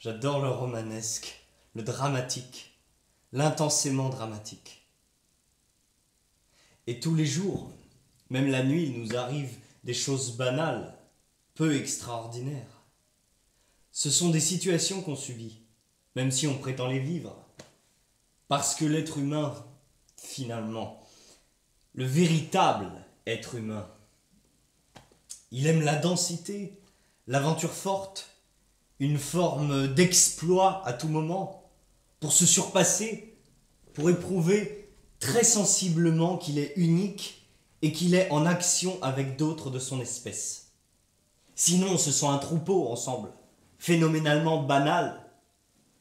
J'adore le romanesque, le dramatique, l'intensément dramatique. Et tous les jours, même la nuit, il nous arrive des choses banales, peu extraordinaires. Ce sont des situations qu'on subit, même si on prétend les vivre. Parce que l'être humain, finalement, le véritable être humain, il aime la densité, l'aventure forte, une forme d'exploit à tout moment, pour se surpasser, pour éprouver très sensiblement qu'il est unique et qu'il est en action avec d'autres de son espèce. Sinon, ce sont un troupeau ensemble, phénoménalement banal.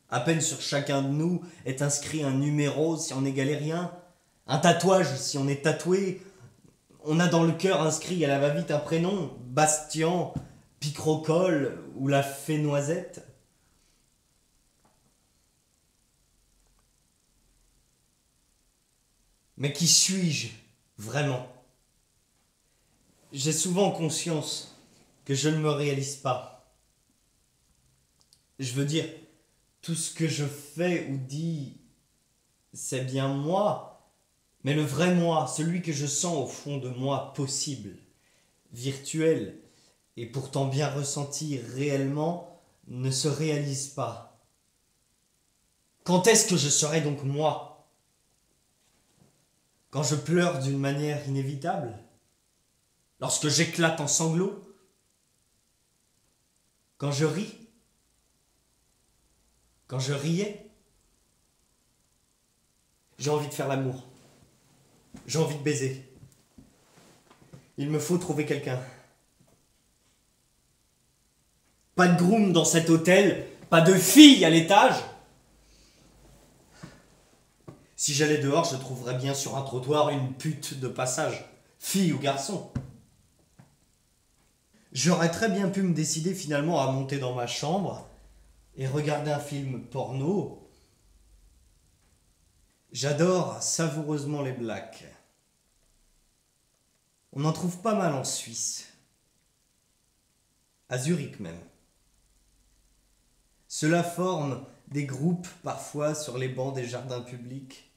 À peine sur chacun de nous est inscrit un numéro si on est galérien, un tatouage si on est tatoué. On a dans le cœur inscrit à la va-vite un prénom, Bastien, Picrocole ou la fée Noisette. Mais qui suis-je vraiment? J'ai souvent conscience que je ne me réalise pas. Je veux dire, tout ce que je fais ou dis, c'est bien moi, mais le vrai moi, celui que je sens au fond de moi possible, virtuel, et pourtant bien ressenti réellement, ne se réalise pas. Quand est-ce que je serai donc moi? Quand je pleure d'une manière inévitable? Lorsque j'éclate en sanglots? Quand je ris? Quand je riais? J'ai envie de faire l'amour. J'ai envie de baiser. Il me faut trouver quelqu'un. Pas de groom dans cet hôtel, pas de fille à l'étage. Si j'allais dehors, je trouverais bien sur un trottoir une pute de passage, fille ou garçon. J'aurais très bien pu me décider finalement à monter dans ma chambre et regarder un film porno. J'adore savoureusement les blacks. On en trouve pas mal en Suisse. À Zurich même. Cela forme des groupes parfois sur les bancs des jardins publics,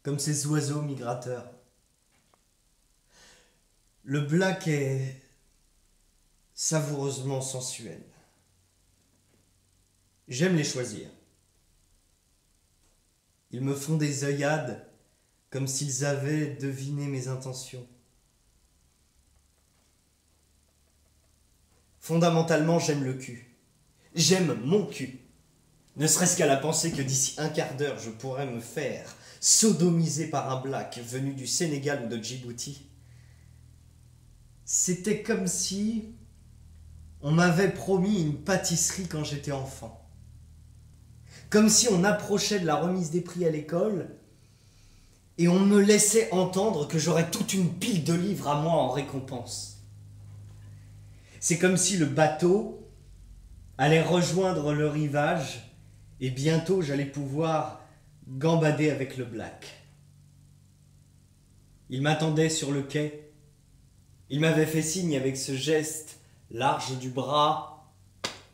comme ces oiseaux migrateurs. Le black est savoureusement sensuel. J'aime les choisir. Ils me font des œillades comme s'ils avaient deviné mes intentions. Fondamentalement, j'aime le cul. J'aime mon cul. Ne serait-ce qu'à la pensée que d'ici un quart d'heure, je pourrais me faire sodomiser par un black venu du Sénégal ou de Djibouti. C'était comme si on m'avait promis une pâtisserie quand j'étais enfant. Comme si on approchait de la remise des prix à l'école et on me laissait entendre que j'aurais toute une pile de livres à moi en récompense. C'est comme si le bateau allait rejoindre le rivage et bientôt j'allais pouvoir gambader avec le black. Il m'attendait sur le quai. Il m'avait fait signe avec ce geste large du bras,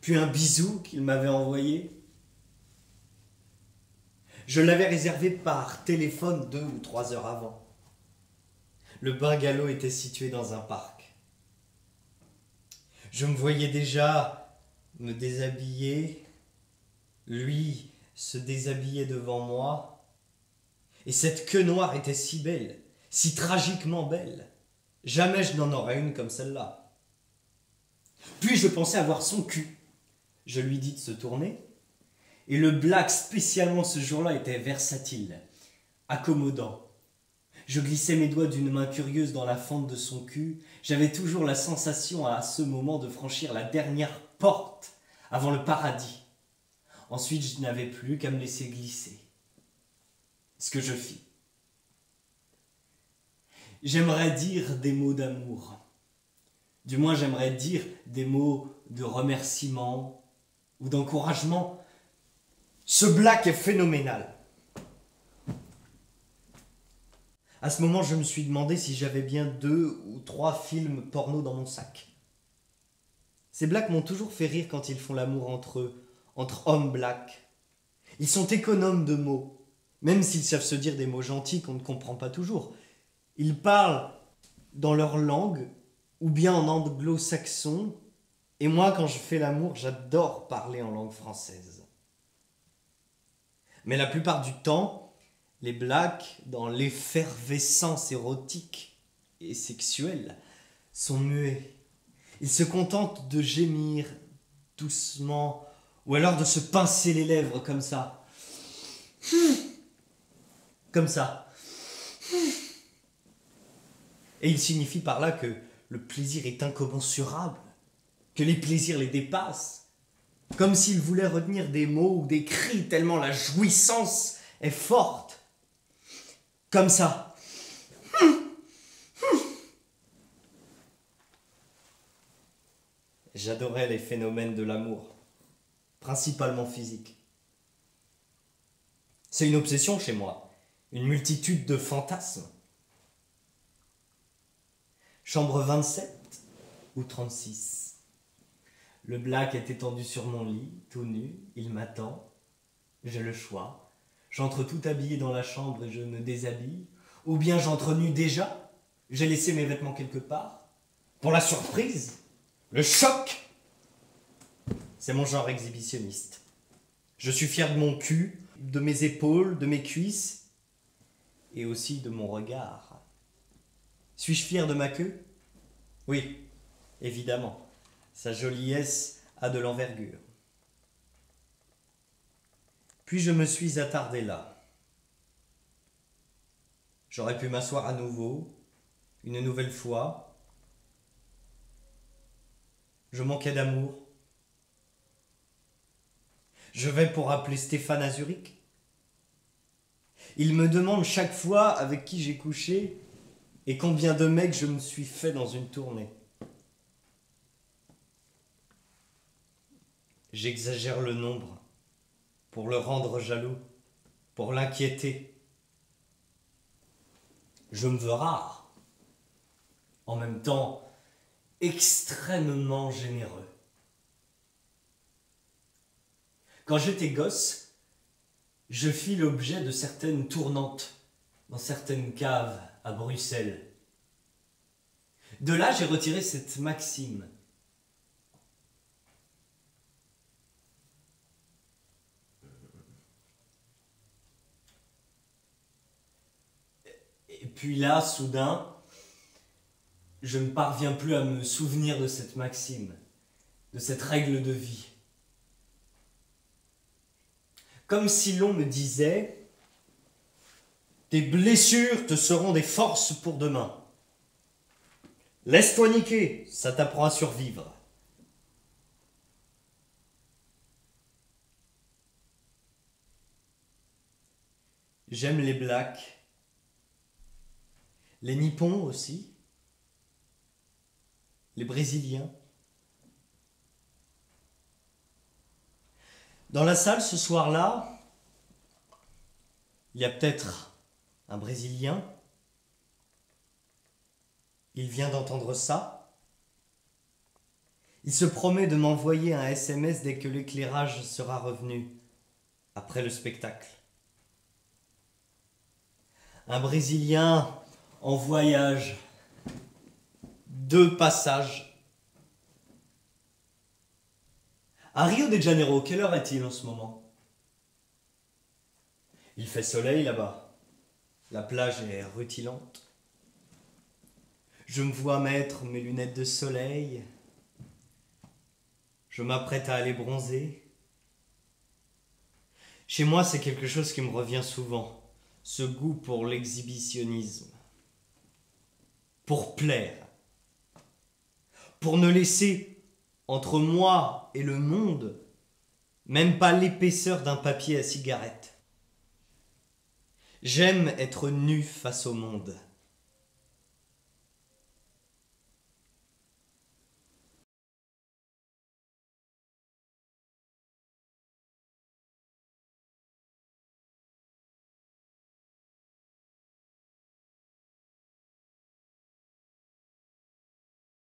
puis un bisou qu'il m'avait envoyé. Je l'avais réservé par téléphone 2 ou 3 heures avant. Le bungalow était situé dans un parc. Je me voyais déjà me déshabiller, lui se déshabillait devant moi, et cette queue noire était si belle, si tragiquement belle. Jamais je n'en aurais une comme celle-là. Puis je pensais avoir son cul. Je lui dis de se tourner, et le black spécialement ce jour-là était versatile, accommodant. Je glissais mes doigts d'une main curieuse dans la fente de son cul. J'avais toujours la sensation à ce moment de franchir la dernière porte avant le paradis. Ensuite, je n'avais plus qu'à me laisser glisser. Ce que je fis. J'aimerais dire des mots d'amour. Du moins, j'aimerais dire des mots de remerciement ou d'encouragement. Ce black est phénoménal. À ce moment, je me suis demandé si j'avais bien 2 ou 3 films porno dans mon sac. Ces blacks m'ont toujours fait rire quand ils font l'amour entre eux, entre hommes blacks. Ils sont économes de mots, même s'ils savent se dire des mots gentils qu'on ne comprend pas toujours. Ils parlent dans leur langue, ou bien en anglo-saxon, et moi, quand je fais l'amour, j'adore parler en langue française. Mais la plupart du temps, les blacks, dans l'effervescence érotique et sexuelle, sont muets. Ils se contentent de gémir doucement, ou alors de se pincer les lèvres comme ça. Comme ça. Et il signifie par là que le plaisir est incommensurable, que les plaisirs les dépassent, comme s'ils voulaient retenir des mots ou des cris tellement la jouissance est forte. Comme ça. J'adorais les phénomènes de l'amour, principalement physique. C'est une obsession chez moi, une multitude de fantasmes. Chambre 27 ou 36. Le black est étendu sur mon lit, tout nu, il m'attend. J'ai le choix. J'entre tout habillé dans la chambre et je me déshabille. Ou bien j'entre nu déjà. J'ai laissé mes vêtements quelque part. Pour la surprise, le choc. C'est mon genre exhibitionniste. Je suis fier de mon cul, de mes épaules, de mes cuisses et aussi de mon regard. Suis-je fier de ma queue? Oui, évidemment. Sa joliesse a de l'envergure. Puis je me suis attardé là. J'aurais pu m'asseoir à nouveau, une nouvelle fois. Je manquais d'amour. Je vais pour appeler Stéphane à Zurich. Il me demande chaque fois avec qui j'ai couché et combien de mecs je me suis fait dans une tournée. J'exagère le nombre pour le rendre jaloux, pour l'inquiéter. Je me veux rare, en même temps extrêmement généreux. Quand j'étais gosse, je fis l'objet de certaines tournantes dans certaines caves à Bruxelles. De là, j'ai retiré cette maxime. Et puis là, soudain, je ne parviens plus à me souvenir de cette maxime, de cette règle de vie. Comme si l'on me disait « Tes blessures te seront des forces pour demain. Laisse-toi niquer, ça t'apprend à survivre. » J'aime les blacks, les nippons aussi, les brésiliens. Dans la salle ce soir-là, il y a peut-être un Brésilien. Il vient d'entendre ça. Il se promet de m'envoyer un SMS dès que l'éclairage sera revenu, après le spectacle. Un Brésilien en voyage, 2 passages. À Rio de Janeiro, quelle heure est-il en ce moment? Il fait soleil là-bas. La plage est rutilante. Je me vois mettre mes lunettes de soleil. Je m'apprête à aller bronzer. Chez moi, c'est quelque chose qui me revient souvent. Ce goût pour l'exhibitionnisme. Pour plaire. Pour ne laisser entre moi et le monde, même pas l'épaisseur d'un papier à cigarette. J'aime être nu face au monde.